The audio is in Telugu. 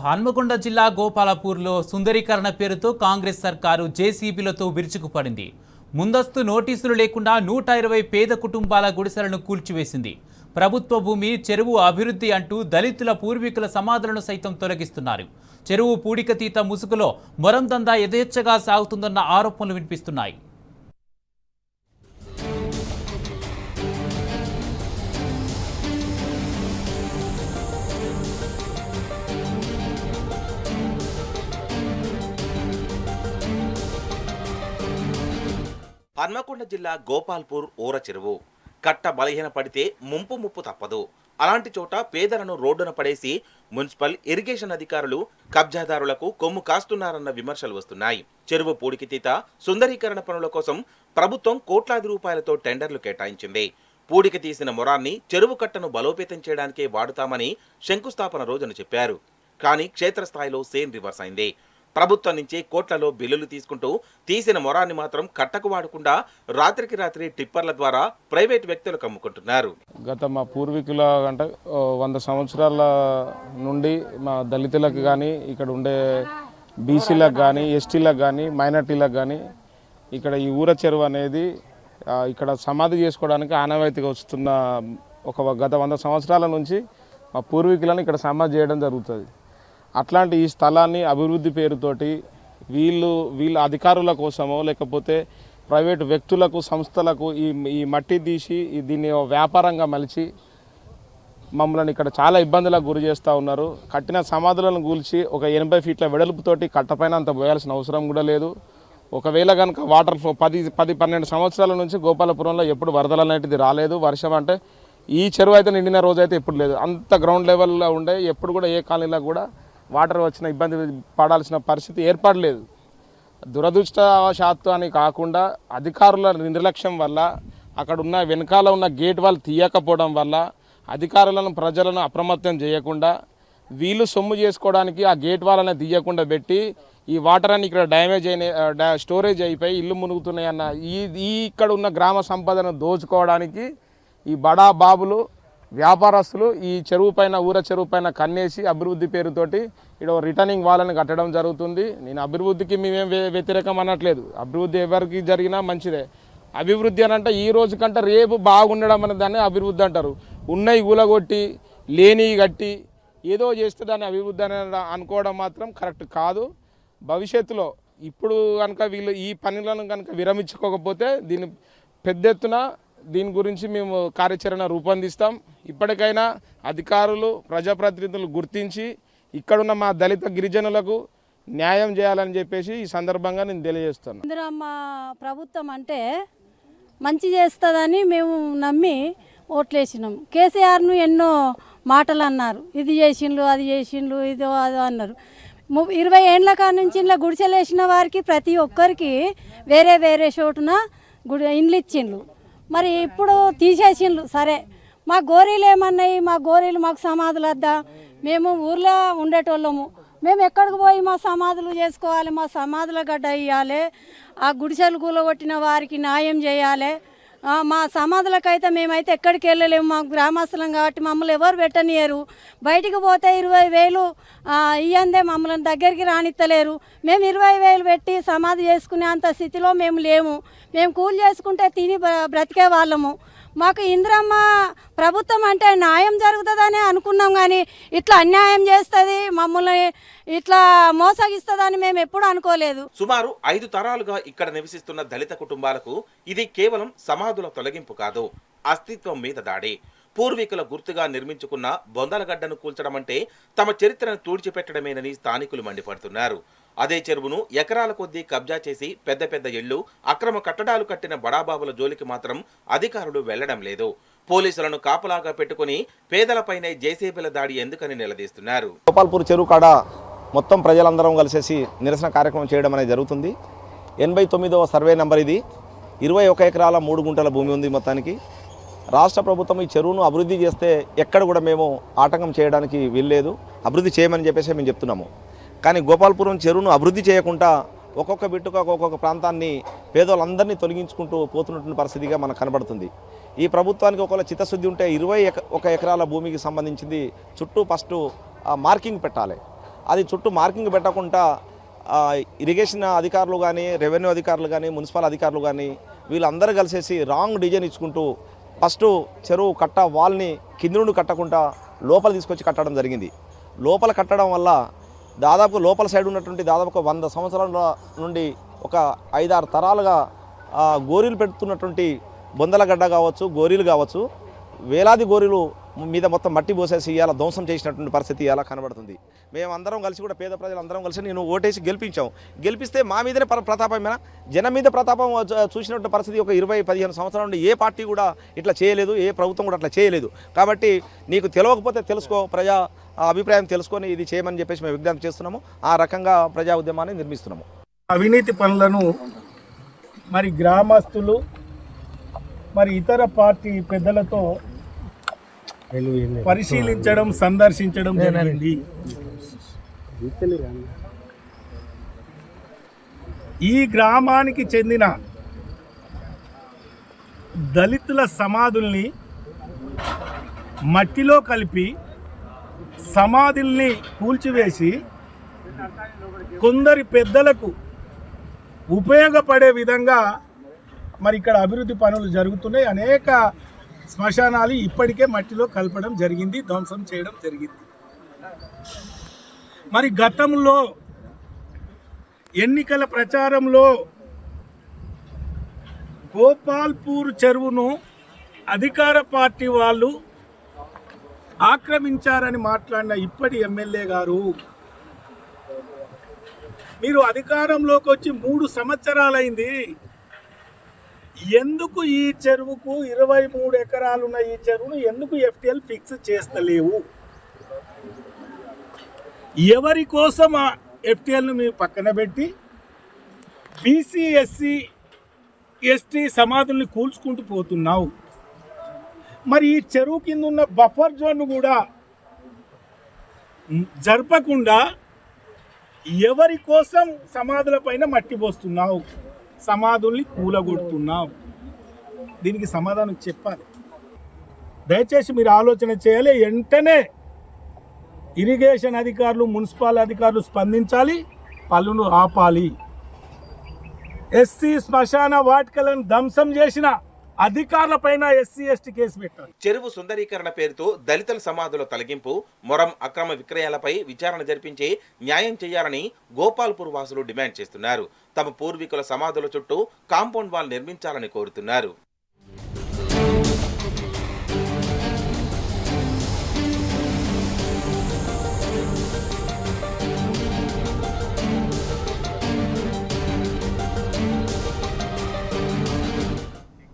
హన్మకొండ జిల్లా గోపాలపూర్లో సుందరీకరణ పేరుతో కాంగ్రెస్ సర్కారు జేసీబీలతో విరుచుకుపడింది. ముందస్తు నోటీసులు లేకుండా 120 పేద కుటుంబాల గుడిసెలను కూల్చివేసింది. ప్రభుత్వ భూమి, చెరువు అభివృద్ధి అంటూ దళితుల పూర్వీకుల సమాధులను సైతం తొలగిస్తున్నారు. చెరువు పూడికతీత ముసుగులో మొరందందా యథేచ్ఛగా సాగుతుందన్న ఆరోపణలు వినిపిస్తున్నాయి. హన్మకొండ జిల్లా గోపాల్పూర్ ఊర చెరువు కట్ట బలహీన పడితే ముప్పు తప్పదు. అలాంటి చోట పేదలను రోడ్డున పడేసి మున్సిపల్, ఇరిగేషన్ అధికారులు కబ్జాదారులకు కొమ్ము కాస్తున్నారన్న విమర్శలు వస్తున్నాయి. చెరువు పూడికతీత, సుందరీకరణ పనుల కోసం ప్రభుత్వం కోట్లాది రూపాయలతో టెండర్లు కేటాయించింది. పూడిక తీసిన మొరాన్ని చెరువు కట్టను బలోపేతం చేయడానికే వాడుతామని శంకుస్థాపన రోజున చెప్పారు. కానీ క్షేత్రస్థాయిలో సేమ్ రివర్స్ అయింది. ప్రభుత్వం నుంచి కోట్లలో బిల్లులు తీసుకుంటూ తీసిన మొరాన్ని మాత్రం కట్టకు వాడకుండా రాత్రికి రాత్రి టిప్పర్ల ద్వారా ప్రైవేట్ వ్యక్తులకు అమ్ముకుంటున్నారు. గత మా పూర్వీకుల అంటే 100 సంవత్సరాల నుండి మా దళితులకు కానీ, ఇక్కడ ఉండే బీసీలకు కానీ, ఎస్టీలకు కానీ, మైనార్టీలకు కానీ ఇక్కడ ఈ ఊర చెరువు అనేది ఇక్కడ సమాధి చేసుకోవడానికి ఆనవాయితీగా వస్తున్న గత 100 సంవత్సరాల నుంచి మా పూర్వీకులను ఇక్కడ సమాధి చేయడం జరుగుతుంది. అట్లాంటి ఈ స్థలాన్ని అభివృద్ధి పేరుతోటి వీళ్ళ అధికారుల కోసమో లేకపోతే ప్రైవేటు వ్యక్తులకు, సంస్థలకు ఈ మట్టి తీసి దీన్ని వ్యాపారంగా మలిచి మమ్మల్ని ఇక్కడ చాలా ఇబ్బందులకు గురి చేస్తూ ఉన్నారు. కట్టిన సమాధులను కూల్చి ఒక 80 ఫీట్ల వెడల్పుతోటి కట్టపైన అంత పోయాల్సిన అవసరం కూడా లేదు. ఒకవేళ కనుక వాటర్ ఫ్లో 10-12 సంవత్సరాల నుంచి గోపాలపురంలో ఎప్పుడు వరదలు అనేటిది రాలేదు. వర్షం అంటే ఈ చెరువు అయితే నిండిన రోజు అయితే ఎప్పుడు లేదు. అంత గ్రౌండ్ లెవెల్లో ఉండే ఎప్పుడు కూడా ఏ కాలనీలో కూడా వాటర్ వచ్చిన ఇబ్బంది పడాల్సిన పరిస్థితి ఏర్పడలేదు. దురదృష్టవశాత్తు అని కాకుండా అధికారుల నిర్లక్ష్యం వల్ల, అక్కడ ఉన్న వెనకాల ఉన్న గేట్ వాళ్ళు తీయకపోవడం వల్ల, అధికారులను ప్రజలను అప్రమత్తం చేయకుండా వీళ్ళు సొమ్ము చేసుకోవడానికి ఆ గేట్ వాళ్ళని తీయకుండా పెట్టి ఈ వాటర్ అని ఇక్కడ డ్యామేజ్ అయిన స్టోరేజ్ అయిపోయి ఇల్లు మునుగుతున్నాయన్న ఈ ఇక్కడ ఉన్న గ్రామ సంపదను దోచుకోవడానికి ఈ బడా బాబులు, వ్యాపారస్తులు ఈ చెరువు పైన, ఊర చెరువు పైన కన్నేసి అభివృద్ధి పేరుతోటి ఇక్కడ రిటర్నింగ్ వాళ్ళని కట్టడం జరుగుతుంది. నేను అభివృద్ధికి మేమేం వ్యతిరేకం అనట్లేదు. అభివృద్ధి ఎవరికి జరిగినా మంచిదే. అభివృద్ధి అని అంటే ఈ రోజు కంటే రేపు బాగుండడం అనే దాన్ని అభివృద్ధి అంటారు. ఉన్నవి కూలగొట్టి లేని కట్టి ఏదో చేస్తే దాన్ని అభివృద్ధి అని అనుకోవడం మాత్రం కరెక్ట్ కాదు. భవిష్యత్తులో ఇప్పుడు కనుక వీళ్ళు ఈ పనులను కనుక విరమించుకోకపోతే దీన్ని పెద్ద ఎత్తున దీని గురించి మేము కార్యాచరణ రూపొందిస్తాం. ఇప్పటికైనా అధికారులు, ప్రజాప్రతినిధులు గుర్తించి ఇక్కడున్న మా దళిత గిరిజనులకు న్యాయం చేయాలని చెప్పేసి ఈ సందర్భంగా నేను తెలియజేస్తాను. మా ప్రభుత్వం అంటే మంచి చేస్తుందని మేము నమ్మి ఓట్లేసినాం. కేసీఆర్ను ఎన్నో మాటలు అన్నారు. ఇది చేసిండ్లు, అది చేసిండ్లు, ఇదో అదో అన్నారు. 20 ఏండ్ల కాడ నుంచి ఇలా గుడిసెలేసిన వారికి ప్రతి ఒక్కరికి వేరే వేరే చోటున ఇండ్లు ఇచ్చిండ్లు. మరి ఇప్పుడు తీసేసిండ్లు. సరే, మా గోరీలు ఏమన్నాయి? మా గోరీలు మాకు సమాధులు వద్దా? మేము ఊర్లో ఉండేటోళ్ళము. మేము ఎక్కడికి పోయి మా సమాధులు చేసుకోవాలి? మా సమాధుల గడ్డ ఇవ్వాలి. ఆ గుడిసెలు కూలగొట్టిన వారికి న్యాయం చేయాలి. మా సమాధులకైతే మేమైతే ఎక్కడికి వెళ్ళలేము. మా గ్రామస్తులం కాబట్టి మమ్మల్ని ఎవరు పెట్టనియరు. బయటికి పోతే 20,000 ఇయ్యందే మమ్మల్ని దగ్గరికి రానిత్తలేరు. మేము 20,000 పెట్టి సమాధి చేసుకునే అంత స్థితిలో మేము లేము. మేము కూలి చేసుకుంటే తిని బ్రతికే వాళ్ళము. మాకు ఇందిరమ్మ ప్రభుత్వం అంటే న్యాయం జరుగుతుందని అనుకున్నాం, కానీ ఇట్లా అన్యాయం చేస్తుంది, మమ్మల్ని ఇట్లా మోసగిస్తుందని మేము ఎప్పుడు అనుకోలేదు. సుమారు 5 తరాలుగా ఇక్కడ నివసిస్తున్న దళిత కుటుంబాలకు ఇది కేవలం సమాధుల తొలగింపు కాదు, అస్తిత్వం మీద దాడి. పూర్వీకుల గుర్తుగా నిర్మించుకున్న బొందలగడ్డను కూల్చడం అంటే తమ చరిత్రను తుడిచిపెట్టడమేనని స్థానికులు మండిపడుతున్నారు. అదే చెరువును ఎకరాల కొద్దీ కబ్జా చేసి పెద్ద పెద్ద ఇళ్లు, అక్రమ కట్టడాలు కట్టిన బడాబాబుల జోలికి మాత్రం అధికారులు వెళ్లడం లేదు. పోలీసులను కాపలాగా పెట్టుకుని పేదలపైనే జేసీబీల దాడి ఎందుకని నిలదీస్తున్నారు. గోపాల్పూర్ చెరువు కాడ మొత్తం ప్రజలందరం కలిసేసి నిరసన కార్యక్రమం చేయడం అనేది జరుగుతుంది. 89వ సర్వే నెంబర్ ఇది. 21 ఎకరాల 3 గుంటల భూమి ఉంది మొత్తానికి. రాష్ట్ర ప్రభుత్వం ఈ చెరువును అభివృద్ధి చేస్తే ఎక్కడ కూడా మేము ఆటంకం చేయడానికి వీల్లేదు, అభివృద్ధి చేయమని చెప్పేసి మేము చెప్తున్నాము. కానీ గోపాల్పురం చెరువును అభివృద్ధి చేయకుండా ఒక్కొక్క బిట్టుగా ఒక్కొక్క ప్రాంతాన్ని పేదోళ్ళందరినీ తొలగించుకుంటూ పోతున్నటువంటి పరిస్థితిగా మనకు కనబడుతుంది. ఈ ప్రభుత్వానికి ఒకవేళ చిత్తశుద్ధి ఉంటే 21 ఎకరాల భూమికి సంబంధించింది చుట్టూ ఫస్ట్ మార్కింగ్ పెట్టాలి. అది చుట్టూ మార్కింగ్ పెట్టకుండా ఇరిగేషన్ అధికారులు కానీ, రెవెన్యూ అధికారులు కానీ, మున్సిపల్ అధికారులు కానీ వీళ్ళందరూ కలిసేసి రాంగ్ డిజైన్ ఇచ్చుకుంటూ ఫస్ట్ చెరువు కట్ట వాల్ని కింది నుండి కట్టకుండా లోపల తీసుకొచ్చి కట్టడం జరిగింది. లోపల కట్టడం వల్ల దాదాపు లోపల సైడ్ ఉన్నటువంటి దాదాపు ఒక 100 సంవత్సరాల నుండి ఒక 5-6 తరాలుగా గోరీలు పెడుతున్నటువంటి బొందలగడ్డ కావచ్చు, గోరీలు కావచ్చు, వేలాది గోరీలు మీద మొత్తం మట్టి పోసేసి ఇవాళ ధ్వంసం చేసినటువంటి పరిస్థితి ఇలా కనబడుతుంది. మేమందరం కలిసి కూడా పేద ప్రజలందరం కలిసి నేను ఓటేసి గెలిపిస్తే మా మీదనే ప్రతాపమైన జనం మీద ప్రతాపం చూసినటువంటి పరిస్థితి ఒక 20-15 సంవత్సరాల నుండి ఏ పార్టీ కూడా ఇట్లా చేయలేదు, ఏ ప్రభుత్వం కూడా అట్లా చేయలేదు. కాబట్టి నీకు తెలియకపోతే తెలుసుకో, ప్రజా అభిప్రాయం తెలుసుకొని ఇది చేయమని చెప్పేసి మేము విజ్ఞప్తి చేస్తున్నాము. ఆ రకంగా ప్రజా ఉద్యమాన్ని నిర్మిస్తున్నాము. అవినీతి పనులను మరి గ్రామస్తులు మరి ఇతర పార్టీ పెద్దలతో పరిశీలించడం, సందర్శించడం జరిగింది. ఈ గ్రామానికి చెందిన దళితుల సమాధుల్ని మట్టిలో కలిపి సమాధుల్ని కూల్చివేసి కొందరి పెద్దలకు ఉపయోగపడే విధంగా మరి ఇక్కడ అభివృద్ధి పనులు జరుగుతున్నాయి. అనేక శ్మశానాలు ఇప్పటికే మట్టిలో కలపడం జరిగింది, ధ్వంసం చేయడం జరిగింది. మరి గతంలో ఎన్నికల ప్రచారంలో గోపాల్పూర్ చెరువును అధికార పార్టీ వాళ్ళు ఆక్రమించారని మాట్లాడిన ఇప్పటి ఎమ్మెల్యే గారు, మీరు అధికారంలోకి వచ్చి 3 సంవత్సరాలైంది, ఎందుకు ఈ చెరువుకు 23 ఎకరాలున్న ఈ చెరువును ఎందుకు FTL ఫిక్స్ చేస్తలేవు? ఎవరి కోసం ఆ FTLను మీరు పక్కన పెట్టి BC SC ST సమాధుల్ని కూల్చుకుంటూ పోతున్నావు? మరి ఈ చెరువు కింద ఉన్న బఫర్ జోన్ను కూడా జరపకుండా ఎవరి కోసం సమాధుల పైన మట్టి పోస్తున్నావు, సమాధుల్ని కూలగొడుతున్నావు? దీనికి సమాధానం చెప్పాలి. దయచేసి మీరు ఆలోచన చేయాలి. వెంటనే ఇరిగేషన్ అధికారులు, మున్సిపల్ అధికారులు స్పందించాలి, పనులు ఆపాలి. ఎస్సీ శ్మశాన వాటికలను ధ్వంసం చేసిన అధికారులపైన SC ST కేసు పెట్టాలి. చెరువు సుందరీకరణ పేరుతో దళితుల సమాధుల తొలగింపు, మొరం అక్రమ విక్రయాలపై విచారణ జరిపించి న్యాయం చేయాలని గోపాల్పూర్ వాసులు డిమాండ్ చేస్తున్నారు. తమ పూర్వీకుల సమాధుల చుట్టూ కాంపౌండ్ వాల్ నిర్మించాలని కోరుతున్నారు.